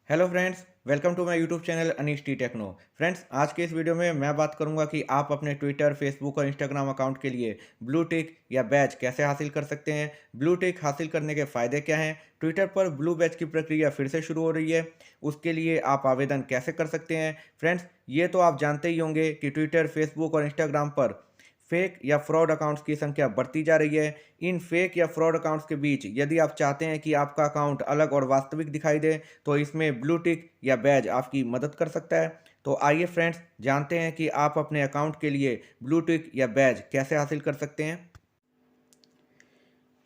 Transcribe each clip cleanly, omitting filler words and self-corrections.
Hello friends, welcome to my YouTube channel Anish T techno. Friends, आज के इस video में मैं बात करूंगा कि आप अपने ट्विटर, फेसबुक और इंस्टाग्राम अकाउंट के लिए ब्लू टिक या बैज कैसे हासिल कर सकते हैं। ब्लू टिक हासिल करने के फ़ायदे क्या हैं, ट्विटर पर ब्लू बैज की प्रक्रिया फिर से शुरू हो रही है, उसके लिए आप आवेदन कैसे कर सकते हैं। फ्रेंड्स, ये तो आप जानते ही होंगे कि ट्विटर, फेसबुक और इंस्टाग्राम पर फेक या फ्रॉड अकाउंट्स की संख्या बढ़ती जा रही है। इन फेक या फ्रॉड अकाउंट्स के बीच यदि आप चाहते हैं कि आपका अकाउंट अलग और वास्तविक दिखाई दे, तो इसमें ब्लू टिक या बैज आपकी मदद कर सकता है। तो आइए फ्रेंड्स, जानते हैं कि आप अपने अकाउंट के लिए ब्लू टिक या बैज कैसे हासिल कर सकते हैं।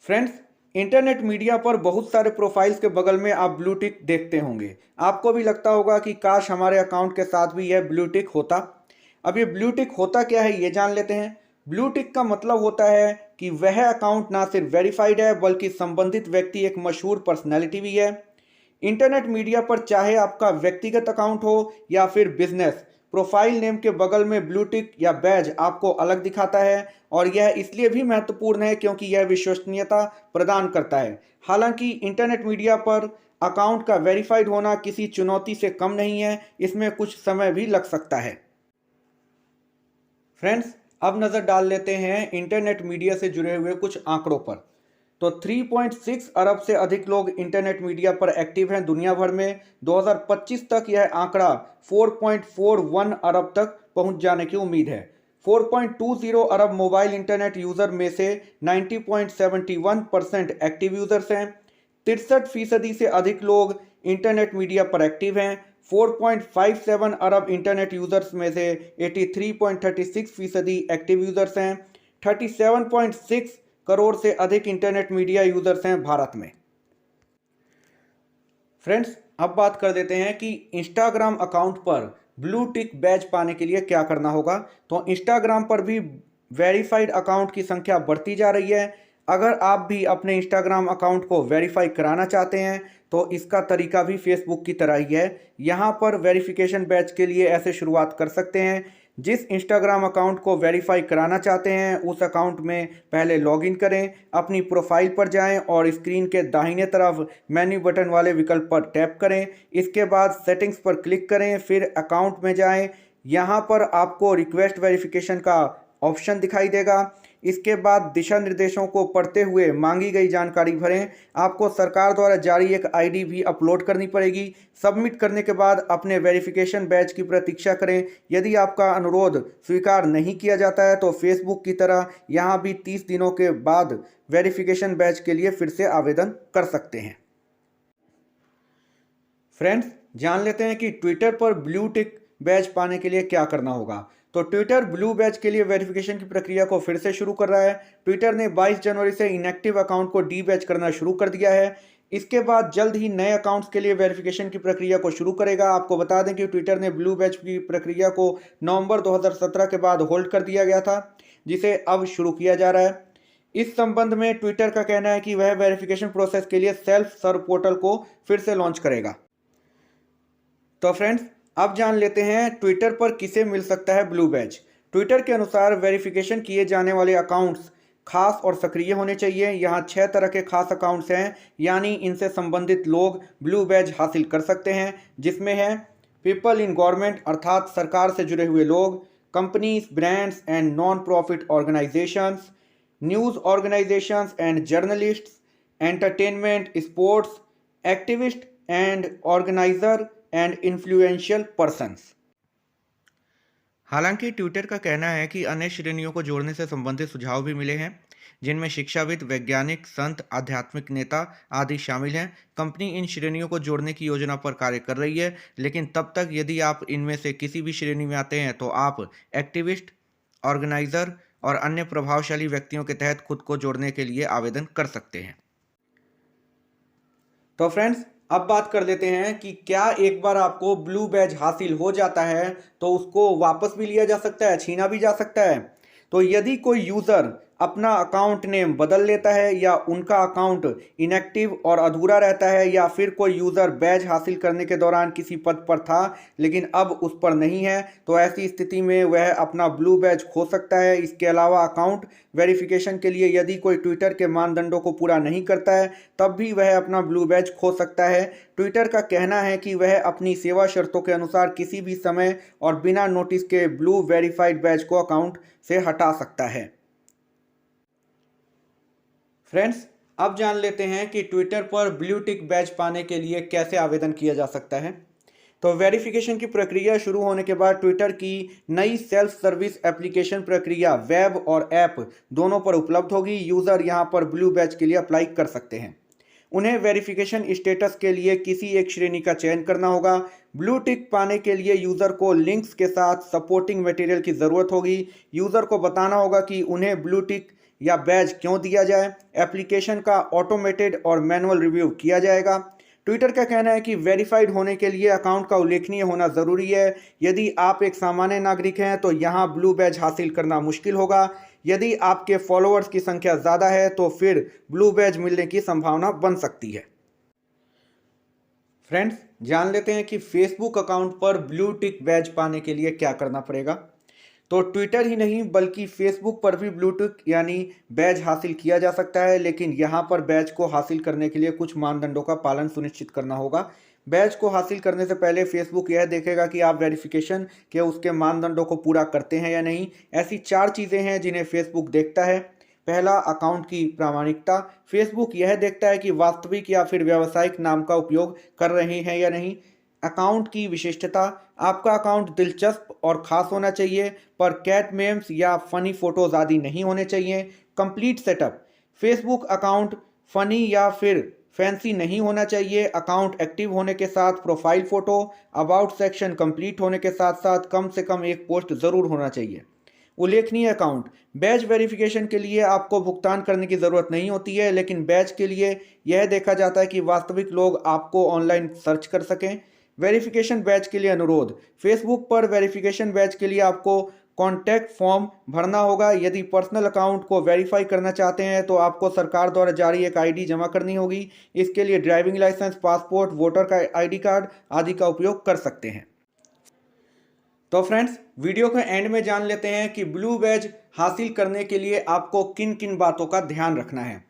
फ्रेंड्स, इंटरनेट मीडिया पर बहुत सारे प्रोफाइल्स के बगल में आप ब्लू टिक देखते होंगे। आपको भी लगता होगा कि काश हमारे अकाउंट के साथ भी यह ब्लू टिक होता। अब ये ब्लू टिक होता क्या है, ये जान लेते हैं। ब्लू टिक का मतलब होता है कि वह अकाउंट ना सिर्फ वेरीफाइड है, बल्कि संबंधित व्यक्ति एक मशहूर पर्सनैलिटी भी है। इंटरनेट मीडिया पर चाहे आपका व्यक्तिगत अकाउंट हो या फिर बिजनेस, प्रोफाइल नेम के बगल में ब्लू टिक या बैज आपको अलग दिखाता है। और यह इसलिए भी महत्वपूर्ण है क्योंकि यह विश्वसनीयता प्रदान करता है। हालांकि इंटरनेट मीडिया पर अकाउंट का वेरीफाइड होना किसी चुनौती से कम नहीं है, इसमें कुछ समय भी लग सकता है। फ्रेंड्स, अब नज़र डाल लेते हैं इंटरनेट मीडिया से जुड़े हुए कुछ आंकड़ों पर। तो 3.6 अरब से अधिक लोग इंटरनेट मीडिया पर एक्टिव हैं दुनिया भर में। 2025 तक यह आंकड़ा 4.41 अरब तक पहुंच जाने की उम्मीद है। 4.20 अरब मोबाइल इंटरनेट यूज़र में से 90.71% एक्टिव यूज़र्स हैं। 63% से अधिक लोग इंटरनेट मीडिया पर एक्टिव हैं। 4.57 अरब इंटरनेट यूज़र्स में से 83.36% एक्टिव यूज़र्स हैं। 37.6 करोड़ से अधिक इंटरनेट मीडिया यूज़र्स हैं भारत में। फ्रेंड्स, अब बात कर देते हैं कि इंस्टाग्राम अकाउंट पर ब्लू टिक बैज पाने के लिए क्या करना होगा। तो इंस्टाग्राम पर भी वेरीफाइड अकाउंट की संख्या बढ़ती जा रही है। अगर आप भी अपने इंस्टाग्राम अकाउंट को वेरीफाई कराना चाहते हैं, तो इसका तरीका भी फेसबुक की तरह ही है। यहाँ पर वेरिफिकेशन बैच के लिए ऐसे शुरुआत कर सकते हैं। जिस इंस्टाग्राम अकाउंट को वेरीफाई कराना चाहते हैं, उस अकाउंट में पहले लॉगिन करें, अपनी प्रोफाइल पर जाएं और स्क्रीन के दाहिने तरफ मेन्यू बटन वाले विकल्प पर टैप करें। इसके बाद सेटिंग्स पर क्लिक करें, फिर अकाउंट में जाएं। यहाँ पर आपको रिक्वेस्ट वेरिफिकेशन का ऑप्शन दिखाई देगा। इसके बाद दिशा निर्देशों को पढ़ते हुए मांगी गई जानकारी भरें। आपको सरकार द्वारा जारी एक आईडी भी अपलोड करनी पड़ेगी। सबमिट करने के बाद अपने वेरिफिकेशन बैच की प्रतीक्षा करें। यदि आपका अनुरोध स्वीकार नहीं किया जाता है, तो फेसबुक की तरह यहाँ भी 30 दिनों के बाद वेरिफिकेशन बैच के लिए फिर से आवेदन कर सकते हैं। फ्रेंड्स, जान लेते हैं कि ट्विटर पर ब्लू टिक बैज पाने के लिए क्या करना होगा। तो ट्विटर ब्लू बैज के लिए वेरिफिकेशन की प्रक्रिया को फिर से शुरू कर रहा है। ट्विटर ने 22 जनवरी से इनएक्टिव अकाउंट को डी बैच करना शुरू कर दिया है। इसके बाद जल्द ही नए अकाउंट्स के लिए वेरिफिकेशन की प्रक्रिया को शुरू करेगा। आपको बता दें कि ट्विटर ने ब्लू बैच की प्रक्रिया को नवंबर 2017 के बाद होल्ड कर दिया गया था, जिसे अब शुरू किया जा रहा है। इस संबंध में ट्विटर का कहना है कि वह वेरिफिकेशन प्रोसेस के लिए सेल्फ सर्व पोर्टल को फिर से लॉन्च करेगा। तो फ्रेंड्स, अब जान लेते हैं ट्विटर पर किसे मिल सकता है ब्लू बैज। ट्विटर के अनुसार वेरिफिकेशन किए जाने वाले अकाउंट्स खास और सक्रिय होने चाहिए। यहाँ 6 तरह के खास अकाउंट्स हैं, यानी इनसे संबंधित लोग ब्लू बैज हासिल कर सकते हैं, जिसमें है पीपल इन गवर्नमेंट अर्थात सरकार से जुड़े हुए लोग, companies, brands and non profit organisations, news organisations and journalists, entertainment, sports, activist and organiser and influential persons. हालांकि ट्विटर का कहना है कि अन्य श्रेणियों को जोड़ने से संबंधित सुझाव भी मिले हैं, जिनमें शिक्षाविद, वैज्ञानिक, संत, आध्यात्मिक नेता आदि शामिल हैं। कंपनी इन श्रेणियों को जोड़ने की योजना पर कार्य कर रही है, लेकिन तब तक यदि आप इनमें से किसी भी श्रेणी में आते हैं, तो आप एक्टिविस्ट, ऑर्गेनाइजर और अन्य प्रभावशाली व्यक्तियों के तहत खुद को जोड़ने के लिए आवेदन कर सकते हैं। तो फ्रेंड्स, अब बात कर लेते हैं कि क्या एक बार आपको ब्लू बैज हासिल हो जाता है तो उसको वापस भी लिया जा सकता है, छीना भी जा सकता है। तो यदि कोई यूज़र अपना अकाउंट नेम बदल लेता है या उनका अकाउंट इनएक्टिव और अधूरा रहता है, या फिर कोई यूज़र बैज हासिल करने के दौरान किसी पद पर था लेकिन अब उस पर नहीं है, तो ऐसी स्थिति में वह अपना ब्लू बैज खो सकता है। इसके अलावा अकाउंट वेरिफिकेशन के लिए यदि कोई ट्विटर के मानदंडों को पूरा नहीं करता है तब भी वह अपना ब्लू बैज खो सकता है। ट्विटर का कहना है कि वह अपनी सेवा शर्तों के अनुसार किसी भी समय और बिना नोटिस के ब्लू वेरीफाइड बैज को अकाउंट से हटा सकता है। फ्रेंड्स, अब जान लेते हैं कि ट्विटर पर ब्लू टिक बैज पाने के लिए कैसे आवेदन किया जा सकता है। तो वेरिफिकेशन की प्रक्रिया शुरू होने के बाद ट्विटर की नई सेल्फ सर्विस एप्लीकेशन प्रक्रिया वेब और ऐप दोनों पर उपलब्ध होगी। यूज़र यहां पर ब्लू बैज के लिए अप्लाई कर सकते हैं। उन्हें वेरिफिकेशन स्टेटस के लिए किसी एक श्रेणी का चयन करना होगा। ब्लू टिक पाने के लिए यूज़र को लिंक्स के साथ सपोर्टिंग मटेरियल की ज़रूरत होगी। यूज़र को बताना होगा कि उन्हें ब्लू टिक या बैज क्यों दिया जाए। एप्लीकेशन का ऑटोमेटेड और मैनुअल रिव्यू किया जाएगा। ट्विटर का कहना है कि वेरीफाइड होने के लिए अकाउंट का उल्लेखनीय होना ज़रूरी है। यदि आप एक सामान्य नागरिक हैं तो यहाँ ब्लू बैज हासिल करना मुश्किल होगा। यदि आपके फॉलोअर्स की संख्या ज़्यादा है तो फिर ब्लू बैज मिलने की संभावना बन सकती है। फ्रेंड्स, जान लेते हैं कि फेसबुक अकाउंट पर ब्लू टिक बैज पाने के लिए क्या करना पड़ेगा। तो ट्विटर ही नहीं बल्कि फेसबुक पर भी ब्लू टिक यानी बैज हासिल किया जा सकता है, लेकिन यहाँ पर बैज को हासिल करने के लिए कुछ मानदंडों का पालन सुनिश्चित करना होगा। बैज को हासिल करने से पहले फेसबुक यह देखेगा कि आप वेरिफिकेशन के उसके मानदंडों को पूरा करते हैं या नहीं। ऐसी 4 चीज़ें हैं जिन्हें फेसबुक देखता है। पहला, अकाउंट की प्रामाणिकता। फेसबुक यह देखता है कि वास्तविक या फिर व्यावसायिक नाम का उपयोग कर रहे हैं या नहीं। अकाउंट की विशिष्टता। आपका अकाउंट दिलचस्प और ख़ास होना चाहिए, पर कैट मेम्स या फ़नी फ़ोटोज़ आदि नहीं होने चाहिए। Complete setup. Facebook account funny या फिर फैंसी नहीं होना चाहिए। अकाउंट एक्टिव होने के साथ profile photo, about section complete होने के साथ साथ कम से कम एक पोस्ट ज़रूर होना चाहिए। उल्लेखनीय अकाउंट। बैज वेरिफिकेशन के लिए आपको भुगतान करने की ज़रूरत नहीं होती है, लेकिन बैज के लिए यह देखा जाता है कि वास्तविक लोग आपको ऑनलाइन सर्च कर सकें। वेरिफिकेशन बैज के लिए अनुरोध। फेसबुक पर वेरिफिकेशन बैज के लिए आपको कॉन्टैक्ट फॉर्म भरना होगा। यदि पर्सनल अकाउंट को वेरीफाई करना चाहते हैं तो आपको सरकार द्वारा जारी एक आईडी जमा करनी होगी। इसके लिए ड्राइविंग लाइसेंस, पासपोर्ट, वोटर का आईडी कार्ड आदि का उपयोग कर सकते हैं। तो फ्रेंड्स, वीडियो के एंड में जान लेते हैं कि ब्लू बैज हासिल करने के लिए आपको किन किन बातों का ध्यान रखना है।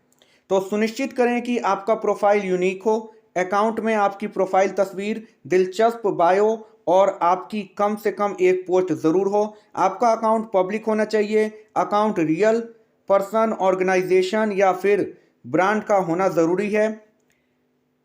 तो सुनिश्चित करें कि आपका प्रोफाइल यूनिक हो। अकाउंट में आपकी प्रोफाइल तस्वीर, दिलचस्प बायो और आपकी कम से कम एक पोस्ट ज़रूर हो। आपका अकाउंट पब्लिक होना चाहिए। अकाउंट रियल पर्सन, ऑर्गेनाइजेशन या फिर ब्रांड का होना ज़रूरी है।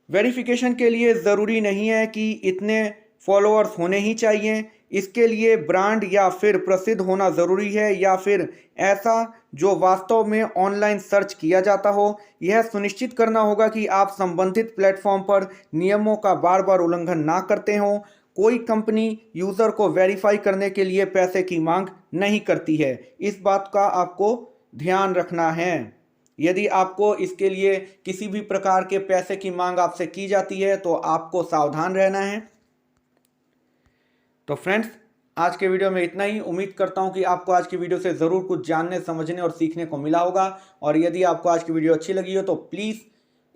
वेरिफिकेशन के लिए ज़रूरी नहीं है कि इतने फॉलोअर्स होने ही चाहिए। इसके लिए ब्रांड या फिर प्रसिद्ध होना ज़रूरी है, या फिर ऐसा जो वास्तव में ऑनलाइन सर्च किया जाता हो। यह सुनिश्चित करना होगा कि आप संबंधित प्लेटफॉर्म पर नियमों का बार बार उल्लंघन ना करते हों। कोई कंपनी यूज़र को वेरीफाई करने के लिए पैसे की मांग नहीं करती है। इस बात का आपको ध्यान रखना है। यदि आपको इसके लिए किसी भी प्रकार के पैसे की मांग आपसे की जाती है तो आपको सावधान रहना है। तो फ्रेंड्स, आज के वीडियो में इतना ही। उम्मीद करता हूं कि आपको आज की वीडियो से ज़रूर कुछ जानने, समझने और सीखने को मिला होगा। और यदि आपको आज की वीडियो अच्छी लगी हो तो प्लीज़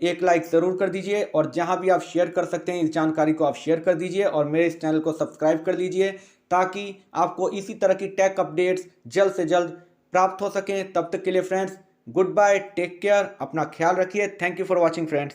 एक लाइक ज़रूर कर दीजिए, और जहां भी आप शेयर कर सकते हैं इस जानकारी को आप शेयर कर दीजिए, और मेरे इस चैनल को सब्सक्राइब कर लीजिए ताकि आपको इसी तरह की टेक अपडेट्स जल्द से जल्द प्राप्त हो सकें। तब तक के लिए friends, good bye, take care, अपना ख्याल रखिए। Thank you for watching friends.